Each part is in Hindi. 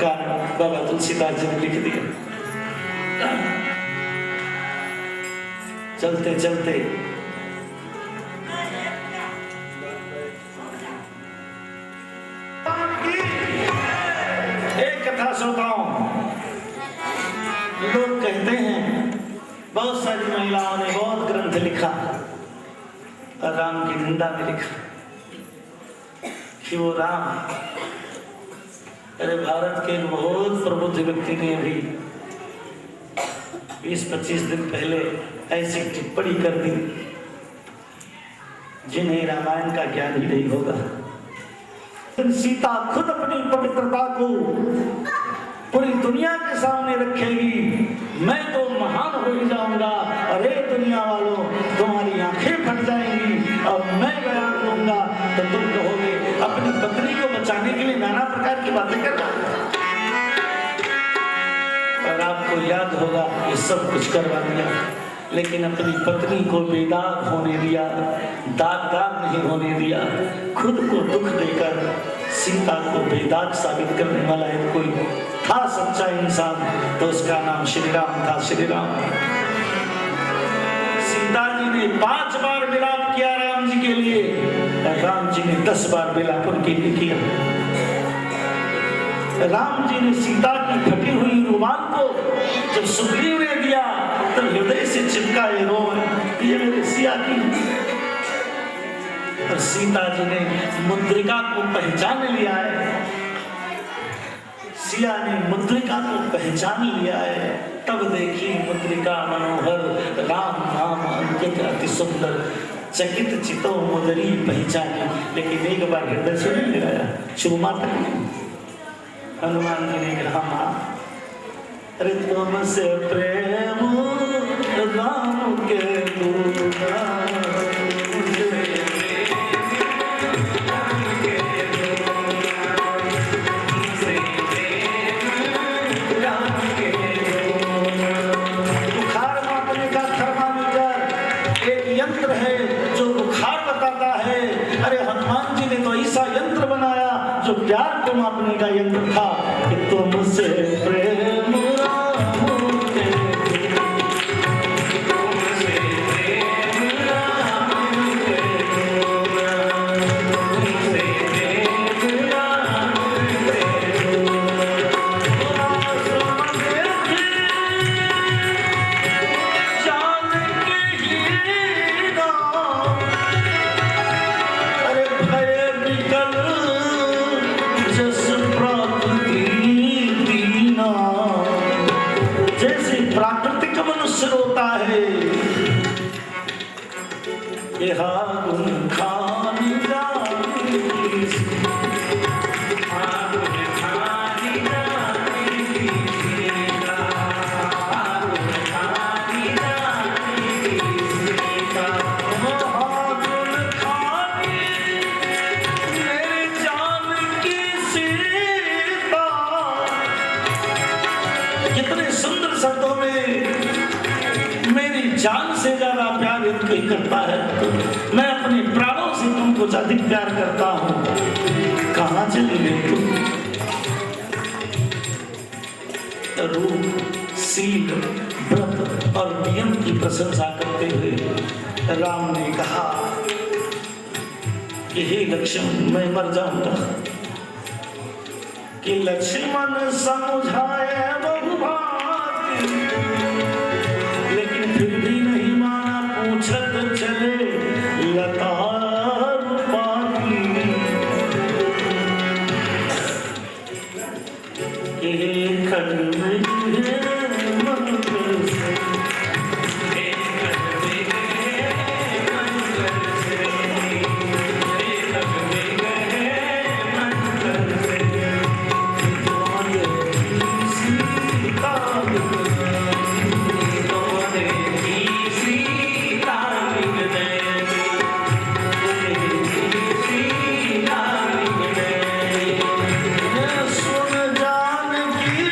झनकार बाबा तुलसीदास जी ने लिख दिया। चलते चलते एक कथा सुनता हूं। लोग कहते हैं बहुत सारी महिलाओं ने बहुत ग्रंथ लिखा और राम की निंदा में लिखा कि वो राम। अरे भारत के बहुत प्रबुद्ध व्यक्ति ने अभी 20-25 दिन पहले ऐसी टिप्पणी कर दी जिन्हें रामायण का ज्ञान ही नहीं होगा। सीता खुद अपनी पवित्रता को पूरी दुनिया के सामने रखेगी। मैं तो महान हो ही जाऊंगा, अरे दुनिया वालों तुम्हारी आंखें फट जाएंगी और मैं बयान दूंगा तो तुम कहोगे अपनी पत्नी को बचाने के लिए नाना प्रकार की बातें कर रहा है। और आपको याद होगा ये सब कुछ करवा दिया, लेकिन अपनी पत्नी को बेदाग होने दिया, दागदार नहीं होने दिया। खुद को दुख देकर सीता को बेदाग साबित करने वाला एक कोई था सच्चा इंसान तो उसका नाम श्री राम था। श्री राम। सीता जी ने 5 बार विलाप किया राम जी के लिए, राम जी ने 10 बार विलाप उनके लिए किया। राम जी ने सीता की फटी हुई रुमाल को जब सुग्रीव ने दिया तो हृदय से चिपका ये रोम, ये मेरे सिया की। और सीता जी ने मुद्रिका को पहचान लिया है, सिया ने मुद्रिका को पहचान लिया है। तब देखी मुद्रिका मनोहर, राम नाम अंकित अति सुंदर, चकित चितो मुदरी पहचानी। लेकिन एक बार हृदय से नहीं लगाया, चूमा तक नहीं। हनुमान जी ने कहा माँ अरे तुमसे प्रेम राम के दूना है जो बुखार बताता है। अरे हनुमान जी ने तो ऐसा यंत्र बनाया जो प्यार को मापने का यंत्र था कि तुमसे प्रेम करता है। मैं अपने प्राणों से तुमको अधिक प्यार करता हूं। कहां चली गई तुम? रूप, सील, व्रत और नियम की प्रशंसा करते हुए राम ने कहा कि हे लक्ष्मण मैं मर जाऊंगा। कि लक्ष्मण समझाए बहुभांति, लेकिन फिर भी नहीं माना, पूछत चले लतार पाती। के खड़ में मन कर से, सुन जान की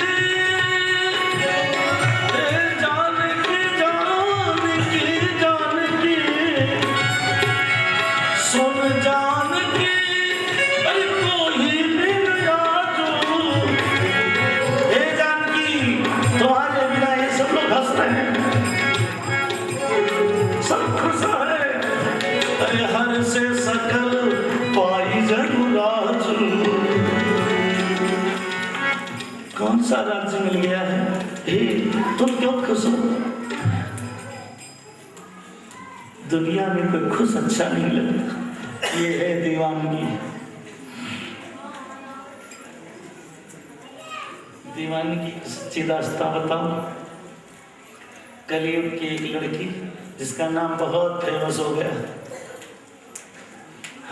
कौन सा राज्य मिल गया है? हे तुम क्यों खुश हो? दुनिया में कोई खुश अच्छा नहीं लगता। ये है दीवानगी। दीवानगी की सच्ची दास्तां बताऊं। कलयुग की एक लड़की जिसका नाम बहुत फेमस हो गया,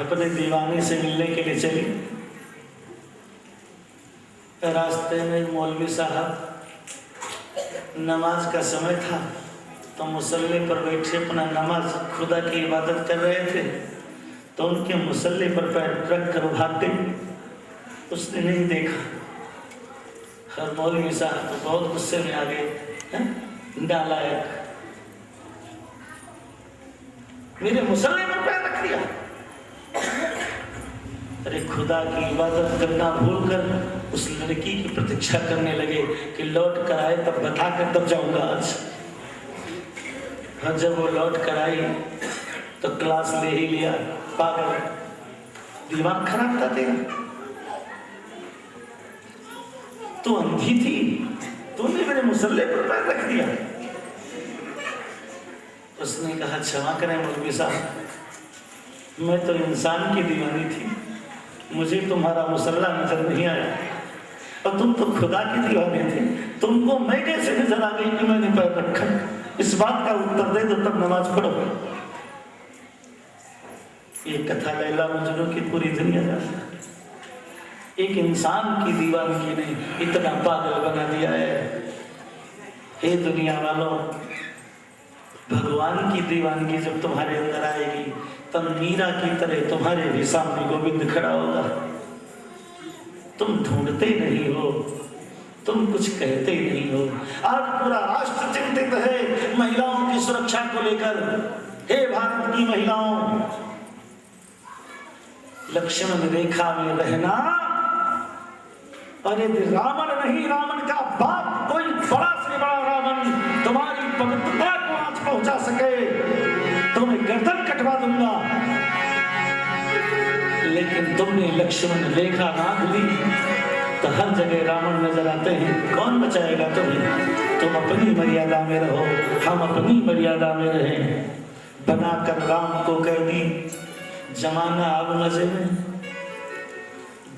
अपने दीवाने से मिलने के लिए चली। रास्ते में मौलवी साहब, नमाज का समय था तो मुसल्ले पर बैठे अपना नमाज खुदा की इबादत कर रहे थे, तो उनके मुसल्ले पर पैर रख कर भाग गई। उसने नहीं देखा। हर मौलवी साहब तो बहुत गुस्से में आ गए, नालायक, मेरे मुसल्ले पर पैर रख दिया। अरे खुदा की इबादत करना भूलकर उस लड़की की प्रतीक्षा करने लगे कि लौट कर आए तब बता कर तब जाऊंगा आज। और जब वो लौट कर आई तो क्लास ले ही लिया। पागल, दिमाग खराब था तेरा। तू अंधी थी, तूने मेरे मुसल्ले पर पैर रख दिया। उसने कहा क्षमा करें मौलवी साहब, मैं तो इंसान की दीवानी थी, मुझे तुम्हारा मुसल्ला नजर नहीं आया। और तुम तो खुदा की दीवाने थे, तुमको मैं कैसे नजर आ गई कि मैंने पैर रखा? इस बात का उत्तर दे दो तब नमाज पढ़ो। ये कथा लैला मजनू की पूरी दुनिया जानती है। एक इंसान की दीवानगी ने इतना पागल बना दिया है। हे दुनिया वालों, भगवान की दीवानगी जब तुम्हारे अंदर आएगी तब मीरा की तरह तुम्हारे भी सामने गोविंद खड़ा होगा। तुम ढूंढते नहीं हो, तुम कुछ कहते नहीं हो। आज पूरा राष्ट्र चिंतित है महिलाओं की सुरक्षा को लेकर। हे भारत की महिलाओं, लक्ष्मण रेखा में रहना। और यदि रावण नहीं, रावण का बाप कोई बड़ा से बड़ा रावण तुम्हारी पवित्रता को आज पहुंचा सके तो मैं गर्दन कटवा दूंगा। लेकिन तुमने लक्ष्मण रेखा बांध ली तो हर जगह रावण नजर आते हैं। कौन बचाएगा तुम्हें? तुम अपनी मर्यादा में रहो, हम अपनी मर्यादा में रहें। बनाकर राम को कह दी जमाना अब मजे में,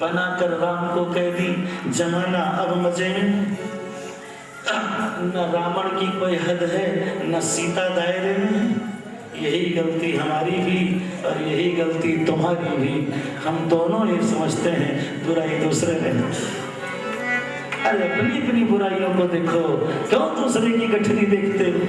बनाकर राम को कह दी जमाना अब मजे में। न रावण की कोई हद है, न सीता दायरे में। यही गलती हमारी भी और यही गलती तुम्हारी भी। हम दोनों ये समझते हैं बुराई दूसरे में। अरे अपनी अपनी बुराइयों को देखो, क्यों दूसरे की गठरी देखते हो?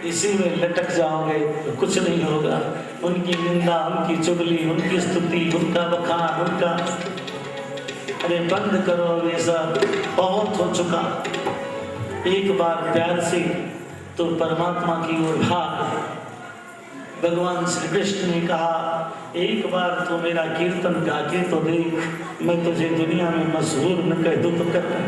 इसी में लटक जाओगे तो कुछ नहीं होगा। उनकी निंदा, उनकी चुगली, उनकी स्तुति, उनका बखान, उनका, अरे बंद करो ये सब, बहुत हो चुका। एक बार प्यार से तो परमात्मा की ओर भाग। भगवान श्री कृष्ण ने कहा एक बार तो मेरा कीर्तन गा के तो देख, मैं तुझे दुनिया में मशहूर न कह दूं तो करना।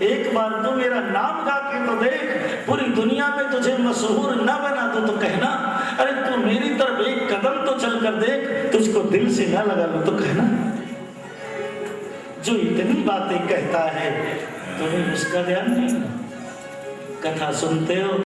एक बार तो मेरा नाम गा के तो देख, पूरी दुनिया में तुझे मशहूर न बना दो तो कहना। अरे तू मेरी तरफ एक कदम तो चल कर देख, तुझको दिल से न लगा लो तो कहना। जो इतनी बातें कहता है तुम्हें उसका ध्यान नहीं। कथा सुनते हो